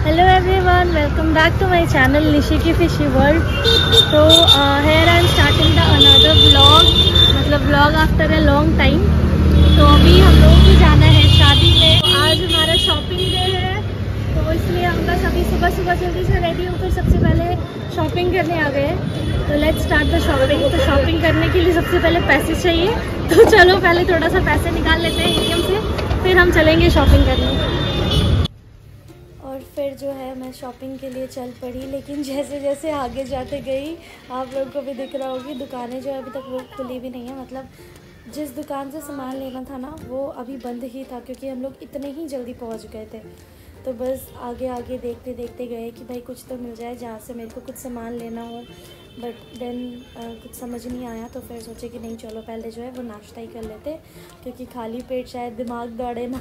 Hello everyone, welcome back to my channel Nishi की fishy world. तो here I am starting the another vlog, मतलब vlog after a long time. तो अभी हम लोगों को जाना है शादी में। तो आज हमारा शॉपिंग डे है, तो इसलिए हम बस अभी सुबह जल्दी से रेडी होकर सबसे पहले शॉपिंग करने आ गए। तो लेट्स स्टार्ट द शॉपिंग। तो शॉपिंग करने के लिए सबसे पहले पैसे चाहिए, तो चलो पहले थोड़ा सा पैसे निकाल लेते हैं ATM से, फिर हम चलेंगे शॉपिंग करने। और फिर जो है मैं शॉपिंग के लिए चल पड़ी, लेकिन जैसे जैसे आगे जाते गई आप लोगों को भी दिख रहा होगी दुकानें जो है अभी तक वो खुली भी नहीं है। मतलब जिस दुकान से सामान लेना था ना वो अभी बंद ही था, क्योंकि हम लोग इतने ही जल्दी पहुंच गए थे। तो बस आगे आगे देखते देखते गए कि भाई कुछ तो मिल जाए जहाँ से मेरे को कुछ सामान लेना हो। बट देन कुछ समझ नहीं आया, तो फिर सोचे कि नहीं चलो पहले जो है वो नाश्ता ही कर लेते, क्योंकि खाली पेट शायद दिमाग दौड़े ना।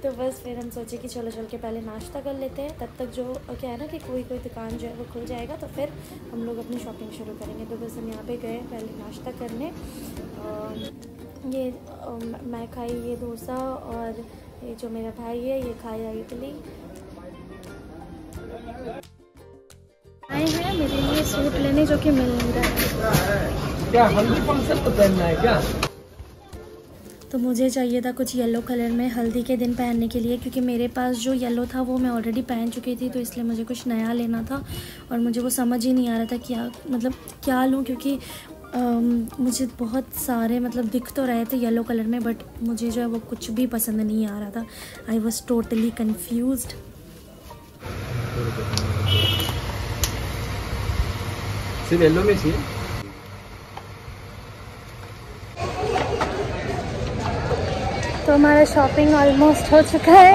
तो बस फिर हम सोचे कि चलो चल के पहले नाश्ता कर लेते हैं, तब तक जो क्या है ना कि कोई दुकान जो है वो खुल जाएगा, तो फिर हम लोग अपनी शॉपिंग शुरू करेंगे। तो बस हम यहाँ पे गए पहले नाश्ता करने। ये मैं खाई ये डोसा, और ये जो मेरा भाई है ये खाया इडली। आए हैं मेरे लिए सूट लेने, जो कि मिल नहीं रहा है। क्या हल्दी फंक्शन तो पहनना है क्या? तो मुझे चाहिए था कुछ येलो कलर में हल्दी के दिन पहनने के लिए, क्योंकि मेरे पास जो येलो था वो मैं ऑलरेडी पहन चुकी थी, तो इसलिए मुझे कुछ नया लेना था। और मुझे वो समझ ही नहीं आ रहा था क्या लूँ, क्योंकि मुझे बहुत सारे मतलब दिख तो रहे थे येलो कलर में, बट मुझे जो है वो कुछ भी पसंद नहीं आ रहा था। I was totally confused. सिर्फ येलो में चाहिए। तो हमारा शॉपिंग ऑलमोस्ट हो चुका है।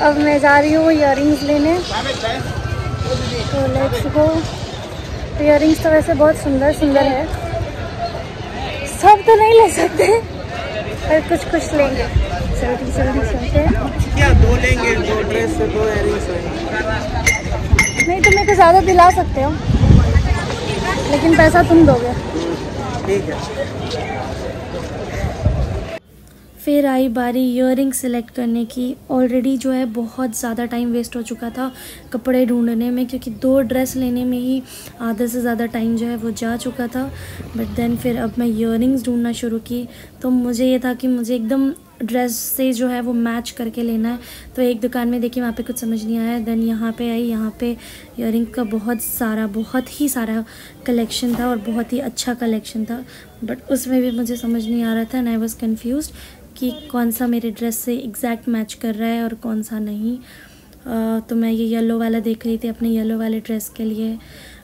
अब मैं जा रही हूँ ईयरिंग्स लेने, तो लेट्स गो। ईयरिंग्स तो वैसे बहुत सुंदर सुंदर है, सब तो नहीं ले सकते पर कुछ कुछ लेंगे। जल्दी चलते हैं। क्या दो लेंगे? दो ड्रेस से दो इयरिंग्स नहीं तो मेरे को ज़्यादा दिला सकते हो, लेकिन पैसा तुम दोगे। ठीक है। फिर आई बारी ईयरिंग सेलेक्ट करने की। ऑलरेडी जो है बहुत ज़्यादा टाइम वेस्ट हो चुका था कपड़े ढूंढने में, क्योंकि 2 ड्रेस लेने में ही आधे से ज़्यादा टाइम जो है वो जा चुका था। बट देन फिर अब मैं ईयरिंग्स ढूंढना शुरू की, तो मुझे ये था कि मुझे एकदम ड्रेस से जो है वो मैच करके लेना है। तो एक दुकान में देखी, वहाँ पे कुछ समझ नहीं आया। देन यहाँ पे आई, यहाँ पे ईयरिंग का बहुत ही सारा कलेक्शन था, और बहुत ही अच्छा कलेक्शन था, बट उसमें भी मुझे समझ नहीं आ रहा था। एंड आई वॉज कन्फ्यूज्ड कि कौन सा मेरे ड्रेस से एग्जैक्ट मैच कर रहा है और कौन सा नहीं। तो मैं ये येलो वाला देख रही थी अपने येलो वाले ड्रेस के लिए,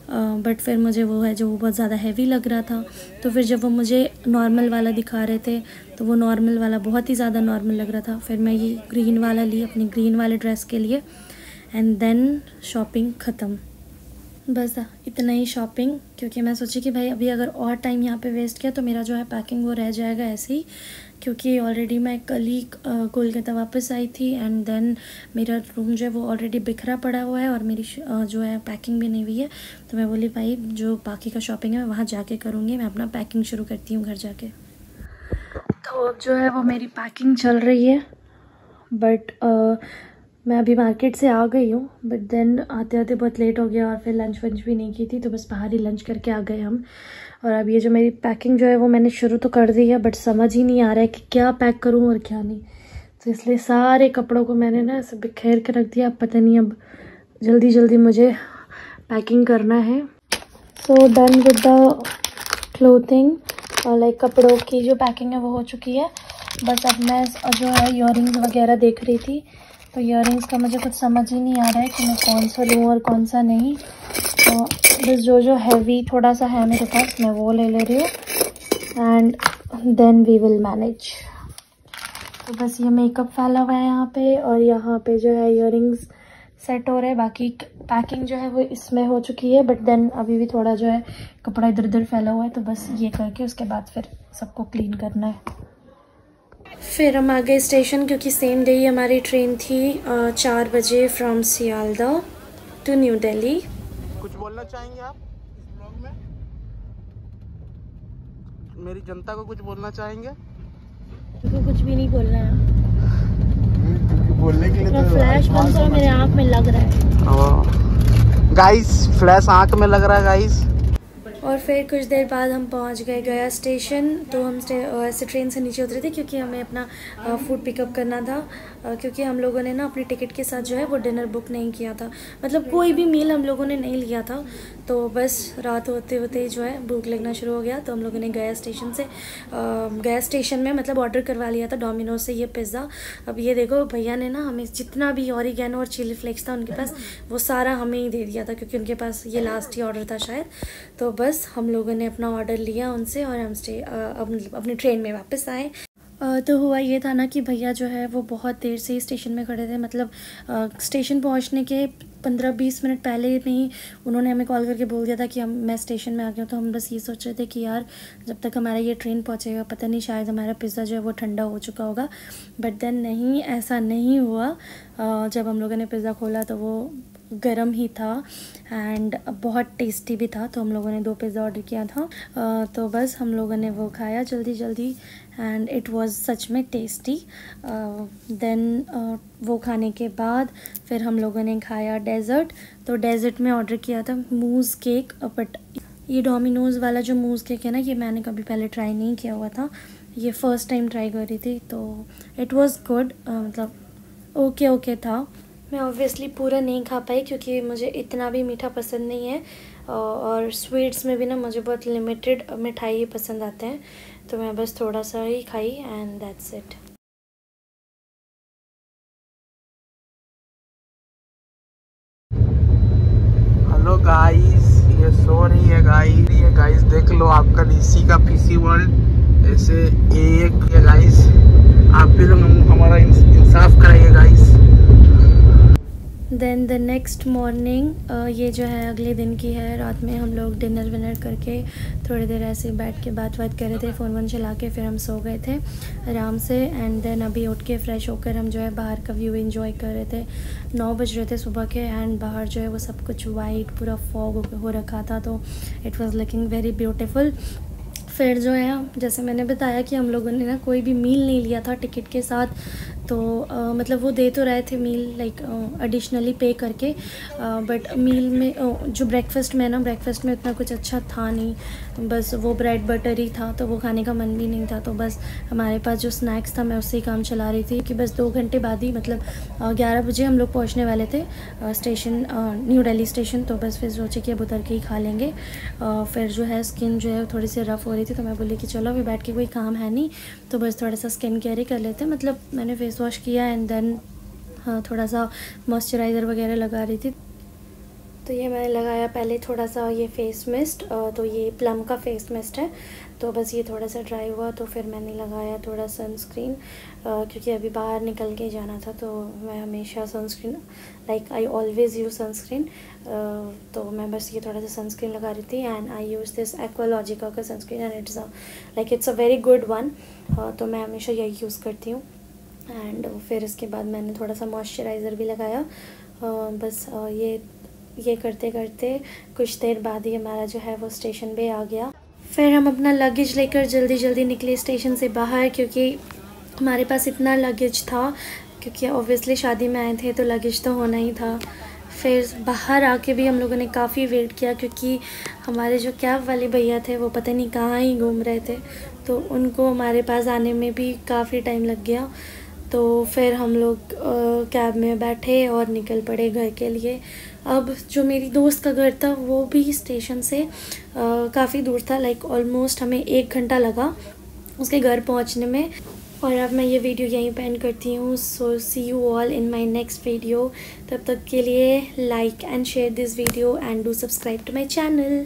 बट फिर मुझे वो है जो बहुत ज़्यादा हैवी लग रहा था। तो फिर जब वो मुझे नॉर्मल वाला दिखा रहे थे, तो वो नॉर्मल वाला बहुत ही ज़्यादा नॉर्मल लग रहा था। फिर मैं ये ग्रीन वाला ली अपनी ग्रीन वाले ड्रेस के लिए। एंड देन शॉपिंग ख़त्म। बस इतना ही शॉपिंग, क्योंकि मैं सोची कि भाई अभी अगर और टाइम यहाँ पे वेस्ट किया तो मेरा जो है पैकिंग वो रह जाएगा ऐसे ही, क्योंकि ऑलरेडी मैं कल ही कोलकाता वापस आई थी। एंड देन मेरा रूम जो है वो ऑलरेडी बिखरा पड़ा हुआ है, और मेरी जो है पैकिंग भी नहीं हुई है। तो मैं बोली भाई जो बाकी का शॉपिंग है मैं वहाँ जाके करूँगी, मैं अपना पैकिंग शुरू करती हूँ घर जाके। तो जो है वो मेरी पैकिंग चल रही है, बट मैं अभी मार्केट से आ गई हूँ। बट देन आते आते बहुत लेट हो गया, और फिर लंच वंच भी नहीं की थी, तो बस बाहर ही लंच करके आ गए हम। और अब ये जो मेरी पैकिंग जो है वो मैंने शुरू तो कर दी है, बट समझ ही नहीं आ रहा है कि क्या पैक करूँ और क्या नहीं। तो इसलिए सारे कपड़ों को मैंने ना ऐसे बिखेर के रख दिया। अब पता नहीं, अब जल्दी जल्दी मुझे पैकिंग करना है। So done with the clothing, और लाइक कपड़ों की जो पैकिंग है वो हो चुकी है। बस अब मैं जो है ईयरिंग्स वगैरह देख रही थी, तो ईयरिंग्स का मुझे कुछ समझ ही नहीं आ रहा है कि मैं कौन सा लूँ और कौन सा नहीं। तो बस जो हैवी थोड़ा सा है मेरे पास मैं वो ले रही हूँ, and then we will manage. तो बस ये मेकअप फैला हुआ है यहाँ पे, और यहाँ पे जो है ईयरिंग्स सेट हो रहे हैं। बाकी पैकिंग जो है वो इसमें हो चुकी है, बट देन अभी भी थोड़ा जो है कपड़ा इधर उधर फैला हुआ है। तो बस ये करके उसके बाद फिर सबको क्लीन करना है। फिर हम आ गए स्टेशन, क्योंकि सेम डे ही हमारी ट्रेन थी 4 बजे from Sealdah to New Delhi. कुछ बोलना चाहेंगे आप इस ब्लॉग में? मेरी जनता को कुछ बोलना चाहेंगे? तो कुछ भी नहीं बोलना है। बोलने के लिए तो फ्लैश कौन सा मेरे आँख में लग रहा है। गाइस फ्लैश आँख में लग रहा है गाइस। और फिर कुछ देर बाद हम पहुंच गए गया स्टेशन। तो हम ऐसे ट्रेन से नीचे उतरे थे क्योंकि हमें अपना फूड पिकअप करना था, क्योंकि हम लोगों ने ना अपनी टिकट के साथ जो है वो डिनर बुक नहीं किया था, मतलब कोई भी मील हम लोगों ने नहीं लिया था। तो बस रात होते होते जो है भूख लगना शुरू हो गया। तो हम लोगों ने गया स्टेशन में मतलब ऑर्डर करवा लिया था डोमिनोज से ये पिज़्ज़ा। अब ये देखो भैया ने ना हमें जितना भी ऑरिगेनो और चिली फ्लेक्स था उनके पास वो सारा हमें ही दे दिया था, क्योंकि उनके पास ये लास्ट ही ऑर्डर था शायद। तो बस हम लोगों ने अपना ऑर्डर लिया उनसे और हम अपनी ट्रेन में वापस आए। तो हुआ ये था ना कि भैया जो है वो बहुत देर से ही स्टेशन में खड़े थे, मतलब स्टेशन पहुंचने के 15-20 मिनट पहले में ही उन्होंने हमें कॉल करके बोल दिया था कि मैं स्टेशन में आ गया हूँ। तो हम बस ये सोच रहे थे कि यार जब तक हमारा ये ट्रेन पहुंचेगा पता नहीं शायद हमारा पिज़्ज़ा जो है वो ठंडा हो चुका होगा। बट देन नहीं, ऐसा नहीं हुआ। जब हम लोगों ने पिज़्ज़ा खोला तो वो गरम ही था एंड बहुत टेस्टी भी था। तो हम लोगों ने 2 पिज़्ज़ा ऑर्डर किया था। तो बस हम लोगों ने वो खाया जल्दी एंड इट वाज सच में टेस्टी। देन वो खाने के बाद फिर हम लोगों ने खाया डेज़र्ट। तो डेज़र्ट में ऑर्डर किया था मूज़ केक। बट ये डोमिनोज़ वाला जो मूज़ केक है ना, ये मैंने कभी पहले ट्राई नहीं किया हुआ था, ये फ़र्स्ट टाइम ट्राई कर रही थी। तो इट वाज गुड, मतलब ओके था। मैं ऑब्वियसली पूरा नहीं खा पाई क्योंकि मुझे इतना भी मीठा पसंद नहीं है, और स्वीट्स में भी ना मुझे बहुत लिमिटेड मिठाई ही पसंद आते हैं। तो मैं बस थोड़ा सा ही खाई and that's it. Hello guys, ये सो रही है गाइस देख लो आपका ऋषि का पीसी वर्ल्ड ऐसे एक है गाइस। आप भी लोग हमारा इंसाफ कराइए guys. Then the next morning, ये जो है अगले दिन की है। रात में हम लोग डिनर विनर करके थोड़ी देर ऐसे बैठ के बात कर रहे थे, फ़ोन चला के, फिर हम सो गए थे आराम से। एंड देन अभी उठ के फ्रेश होकर हम जो है बाहर का व्यू एंजॉय कर रहे थे। 9 बज रहे थे सुबह के एंड बाहर जो है वो सब कुछ वाइट पूरा फॉग हो रखा था। तो it was looking very beautiful. फिर जो है जैसे मैंने बताया कि हम लोगों ने ना कोई भी मील नहीं लिया था टिकट के साथ। तो मतलब वो दे तो रहे थे मील लाइक एडिशनली पे करके, बट मील में जो ब्रेकफास्ट में उतना कुछ अच्छा था नहीं, बस वो ब्रेड बटर ही था। तो वो खाने का मन भी नहीं था। तो बस हमारे पास जो स्नैक्स था मैं उससे ही काम चला रही थी कि बस 2 घंटे बाद ही मतलब 11 बजे हम लोग पहुंचने वाले थे स्टेशन, न्यू दिल्ली स्टेशन। तो बस फिर सोचे कि अब उतर के ही खा लेंगे। फिर जो है स्किन जो है थोड़ी सी रफ़ हो रही थी, तो मैं बोली कि चलो अभी बैठ के कोई काम है नहीं, तो बस थोड़ा सा स्किन केयर ही कर लेते हैं। मतलब मैंने फेस वॉश किया एंड देन थोड़ा सा मॉइस्चराइज़र वगैरह लगा रही थी। तो ये मैंने लगाया पहले थोड़ा सा ये फेस मिस्ट, तो ये प्लम का फेस मिस्ट है। तो बस ये थोड़ा सा ड्राई हुआ तो फिर मैंने लगाया थोड़ा सनस्क्रीन, क्योंकि अभी बाहर निकल के जाना था। तो मैं हमेशा sunscreen like I always use sunscreen. तो मैं बस ये थोड़ा सा सनस्क्रीन लगा रही थी and I use this Aqualogica का sunscreen and it's a very good one. तो मैं हमेशा यही यूज़ करती हूँ। एंड फिर इसके बाद मैंने थोड़ा सा मॉइस्चराइज़र भी लगाया। बस ये करते करते कुछ देर बाद ही हमारा जो है वो स्टेशन पे आ गया। फिर हम अपना लगेज लेकर जल्दी निकले स्टेशन से बाहर, क्योंकि हमारे पास इतना लगेज था, क्योंकि ऑब्वियसली शादी में आए थे तो लगेज तो होना ही था। फिर बाहर आके भी हम लोगों ने काफ़ी वेट किया, क्योंकि हमारे जो कैब वाले भैया थे वो पता नहीं कहाँ ही घूम रहे थे, तो उनको हमारे पास आने में भी काफ़ी टाइम लग गया। तो फिर हम लोग कैब में बैठे और निकल पड़े घर के लिए। अब जो मेरी दोस्त का घर था वो भी स्टेशन से काफ़ी दूर था, लाइक ऑलमोस्ट हमें 1 घंटा लगा उसके घर पहुंचने में। और अब मैं ये वीडियो यहीं पे एंड करती हूँ। So see you all in my next video. तब तक के लिए like and share this video and do subscribe to my channel.